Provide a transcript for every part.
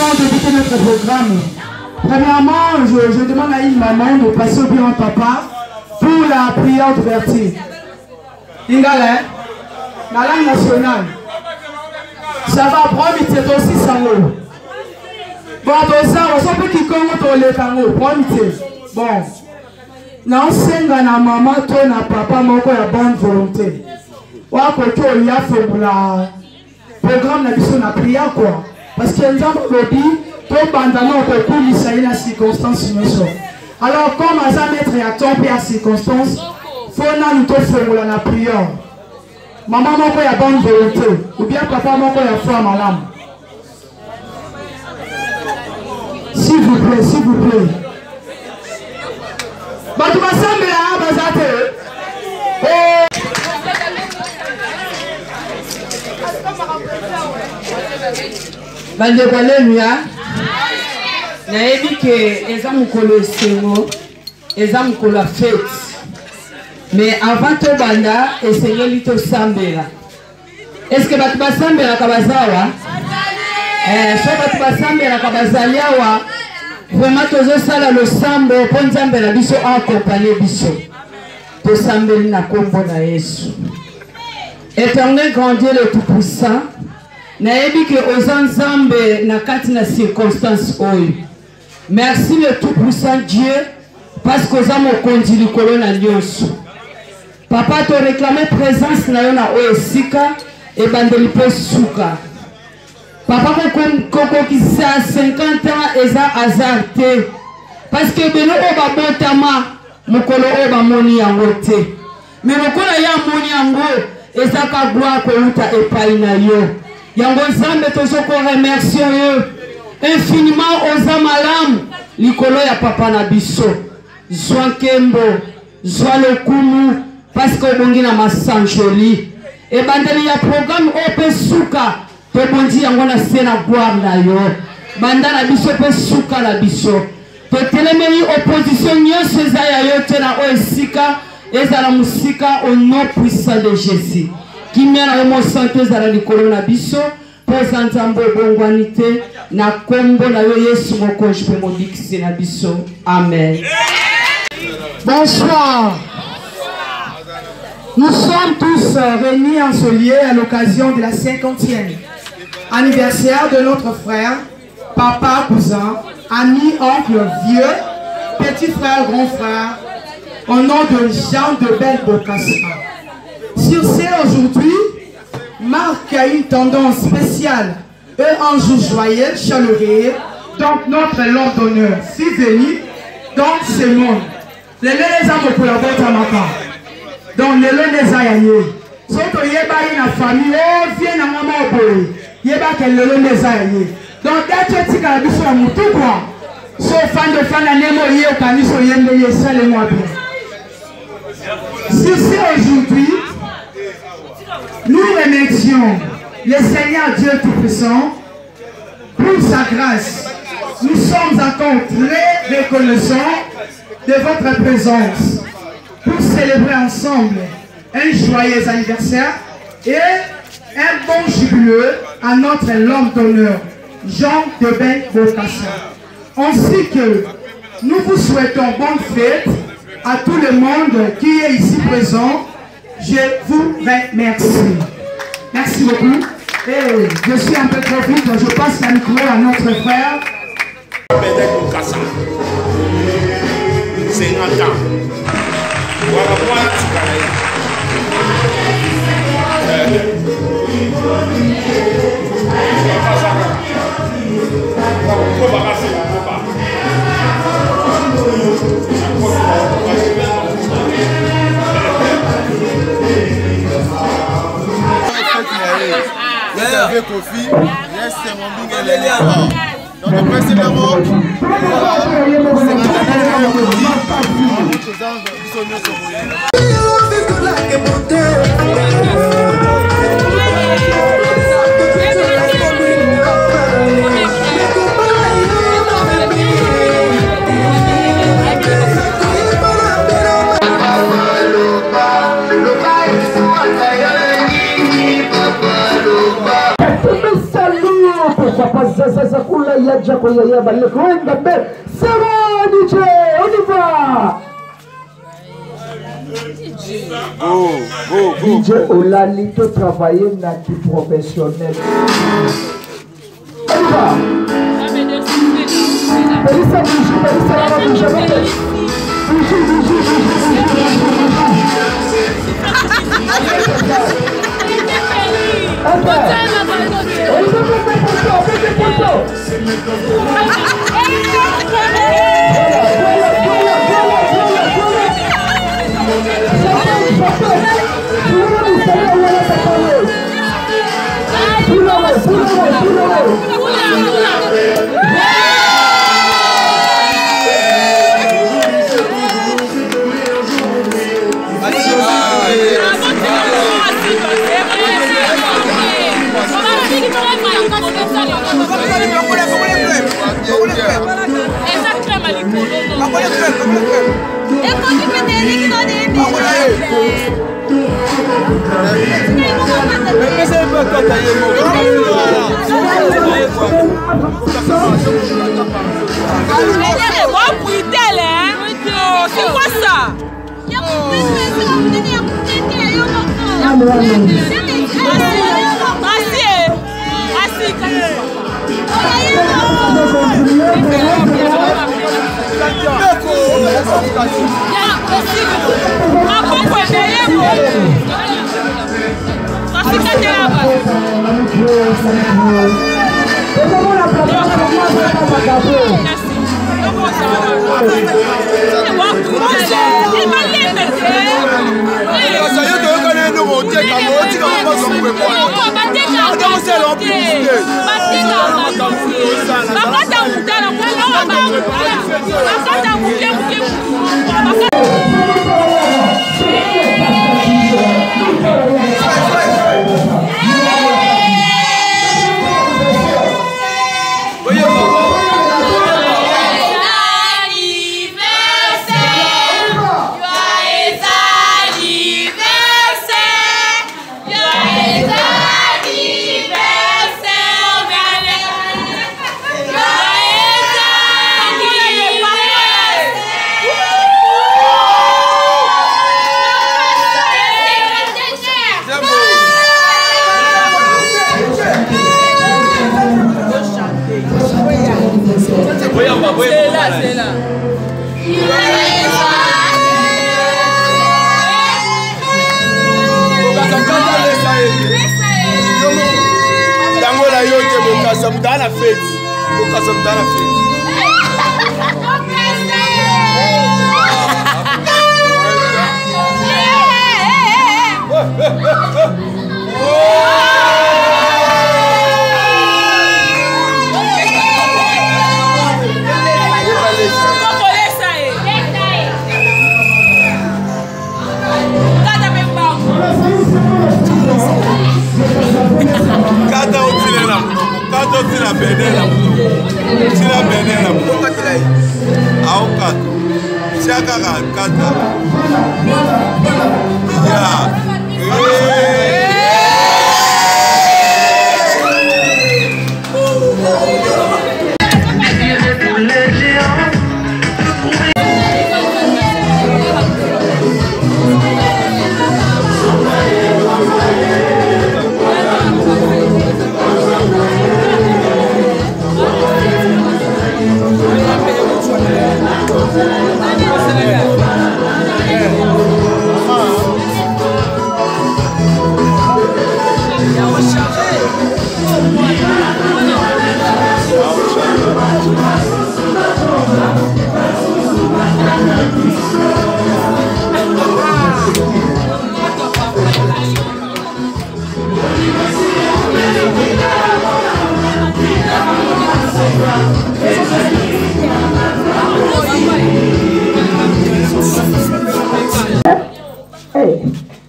allons débuter notre programme. Premièrement, je demande à une maman de passer au bien papa pour la prière d'ouverture. Ingala, la langue nationale. Ça va prendre c'est aussi ça. Bon, donc ça, on peut qu'il compte les canaux. Bon. Non, c'est na maman, toi, na papa, mon corps, la bonne volonté. Ou à côté, il y a fait la programme na prière quoi. Parce que nous avons le dit, tout bandana au concours, il s'agit de la circonstance. Alors, comme on va mettre à temps et à circonstance, il faut nous faire la prière. Maman, mon corps, il y a bonne volonté. Ou bien papa, mon corps, il y a foi à ma lame. S'il vous plaît, s'il vous plaît. Bah, tu vas sembler là, Bazate. Bandegaleluya. Naebi que eza mukolo esengo, eza mukolo a fête. Mais avant to banda, esengeli to sambela. Est-ce que batu basambela kabazawa? So batu basambela kabazaliawa. Vraiment tozo sala lo sambo po nzambela biso accompagner biso. To sambeli na kombo na Yesu. Éternel grand Dieu le tout-puissant. Naebi que aux nzambe na kati na circonstance oyo. Merci le tout-puissant Dieu parce que oza mokonzi likolo na nyonso. Papa to réclamer présence na yo na oyo esika e bandeli pe suka. Papa koko qui a 50 ans eza azarte parce que beno oba botama mokolo oba moni yango te. Mais lokola ya moni yango eza ka gloire ko uta epai na yo. Yango zambe tozoko remercier yo infiniment oza malamu likolo ya papa na biso. Zwa kembo, zwa lokumu parce que obongi na masanjoli. E bandeli ya programme ope suka to bondi yango na sena gloire na yo. Banda na biso pe suka na biso. To telemeli opposition nyonso eza ya yo te na o esika ezala musika au nom puissant de Jésus. Qui mène à mon santé à la likolo na biso pour s'entendre bongwanité na kombo na yo Yesu mokonji pe modikisi na biso. Amen. Bonsoir. Nous sommes tous réunis en ce lieu à l'occasion de la 50e anniversaire de notre frère, papa, cousin, ami, oncle, vieux, petit frère, grand frère, au nom de Jean de Bel-Bokassa. Sur ce, aujourd'hui, marque une tendance spéciale et un jour joyeux, chaleureux, donc notre l'ordre d'honneur, si venu dans ce monde. Les hommes pour la boîte à ma part. Donc, les aïeux. Surtout, il y a une famille, oh, viens à maman au boy. Il y a les aïeux. Donc, d'être petit à la biche à tout quoi. Sauf fan de fan à Nemo, il y a un caniso, il y a un seul et moi bien. Si c'est aujourd'hui, nous remercions le Seigneur Dieu Tout-Puissant pour sa grâce. Nous sommes encore très reconnaissants de votre présence pour célébrer ensemble un joyeux anniversaire et un bon jubilé à notre l'homme d'honneur, Jean de Bel-Bokassa. Ainsi que nous vous souhaitons bonne fête à tout le monde qui est ici présent. Je vous remercie. Merci beaucoup. Et je suis un peu trop vite, je passe la micro à notre frère. 50 ans. Voilà, voilà, donc précisément, kula yaja kwa yaya baleko wenda be. C'est bon DJ, on y va. DJ Olalito travailler dans le professionnel. On y va. Belissa bouge. C'est quoi ça? C'est là.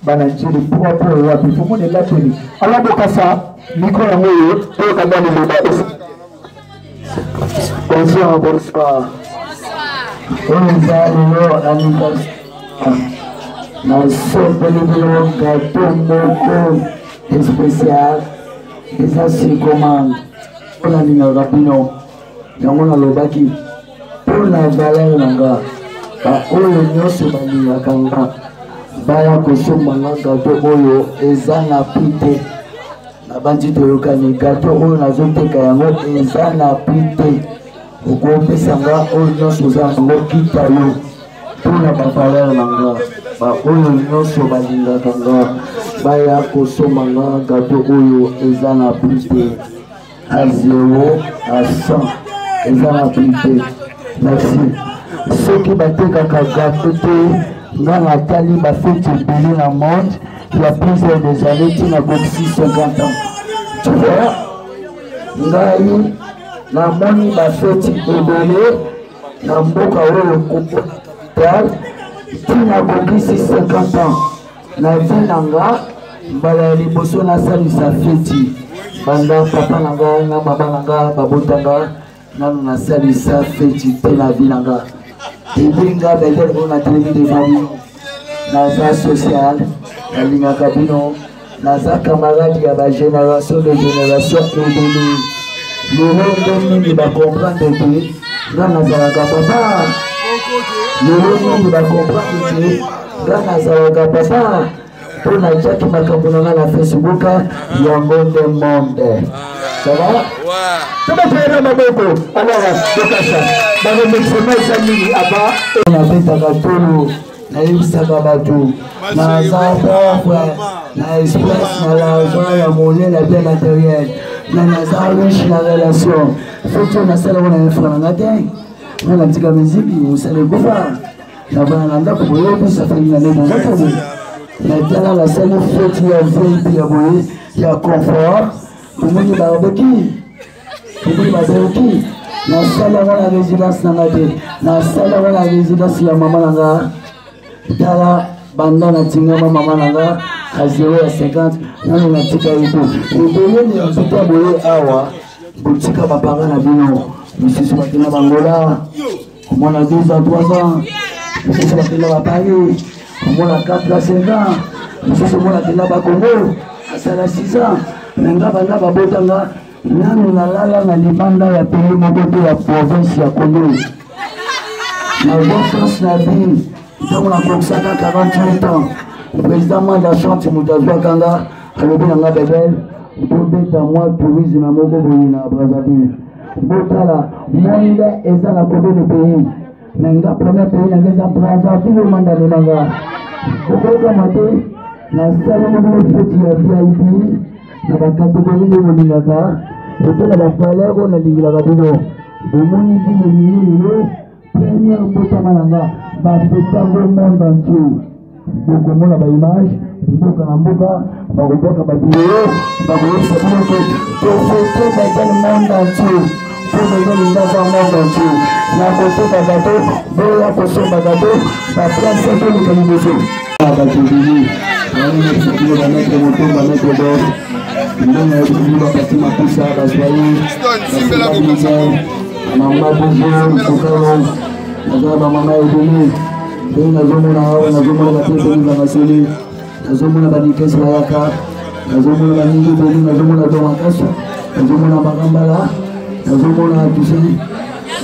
Bananjiri propre wapi fumone lateli alabo kasa micro yango yo to kandani loba bonsoir bonsoir bonsoir amigas na sepelibilo gâteau moko spécial des assis commande On a mis un rapino. Yango na lobaki. Pour la valeur nanga. Oyo nyonso balingaka nga. Baya kosomba gato oyo eza na pite. Nabandi toyokani gato oyo nazoteka yango eza na pite. Okopesa nga oyo nyonso oza nango kita yo. Mpona bavaleur na nga baoyo nyonso balingaka nga baya kosomba nga gato oyo eza na pite à 0 à 100 eza na pite. Merci. Soki batekaka gato te nga natali bafeti ebele na monde ya plusieurs des années tina koksi 50 ans. Tu vois ngai namoni bafeti ebele na mboka oyo kopona tina kokisi 50 ans na vie na nga mbala ya liboso nasalisa feti banda papa na nga na mama na nga babotanga nano nasalisa feti te na vie na nga ebinga bedele oyo natelemi devant bino naza social nalingaka bino naza camarade ya bagénération de génération ebele lelo nde mingi bacomprendre te nga nazalaka papa lelo mingi bacomprendre te nga nazalaka papa mpo natiaki makambo na nga na Facebook yango nde monde sava tobatela maboko alors tokasa baremexema eza nini aba nabetaka tolo nayebisaka bato naza pauvre na espèce na l'argent ya monnaie na bien matériel na naza riche na relation foti oyo nasalako na infra na nga te nga natika miziki mosala ekofa na bana na ndako boyebisa feli na nde bozatabu natala nasali feti ya vip ya boye ya confort tomoni babeki tomoni babeki nasali yango na résidence na nga te nasali yango na résidence ya mama na nga tala banda natingama mama na nga a 0 ya 50 nano natika ito ebeleni ya mpita boye awa botika bapanga na bino misusu bakenda bangola omona 2 ans 3 ans misusu bakenda baparis omona 4 ans 5 ans misusu omona kenda bakongo asala 6 ans menga banda babotanga nano nalala na libanda ya pays moko te ya province ya Congo nazwa France na ville ntango nakokisaka 48 ans président manda chante moto azwaka nga alobi na nga bebel bobeta mwa tourisme moko boye na Brazzaville botala monde eza na combien de pays menga premier pays nanga eza Brazzaville omanda memanga okokama te nasalami bino feti ya VIP na bakategori nde bolingaka otala bavaleur oyo nalingilaka bino bomoni bino minino première mbotama na nga bafetango monde entier bokomona baimage mboka na mboka bakoboka babideo bakoyebisa bino ke tofete bazali monde entier mpo bazolingaza monde entier na koteka gato boya kosomba gato baplace tolika liboso batobili aonesakilo bametre moto bametre dos ndenge yebili bapasi makusa bazwayi basibabilite mama bozo mokalo nazala bamama ebele ndenge nazomona awa nazomona bapeseliza masoli nazomona banikesi bayaka nazomona baningi ebele nazomona do makasu nazomona bakambala nazomona tuse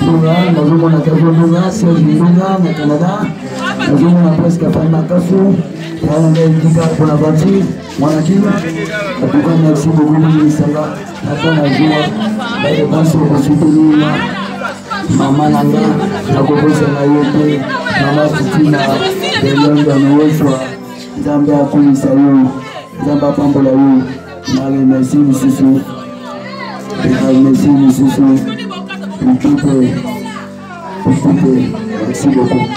ndunga nazomona kazo ndunga serge ndunga na Canada nazomona presque afani makasu yananga indika bonaventure mwanakina atuka merci beaucoup minisanga ata na joa badepanse okosutenina mama nanga nakobosana yo te mama fitina elonda nowoswa nzambe akulisa yo nzambe apambola yo naremercie lisusu naremercie lisusu ukite merci beaucoup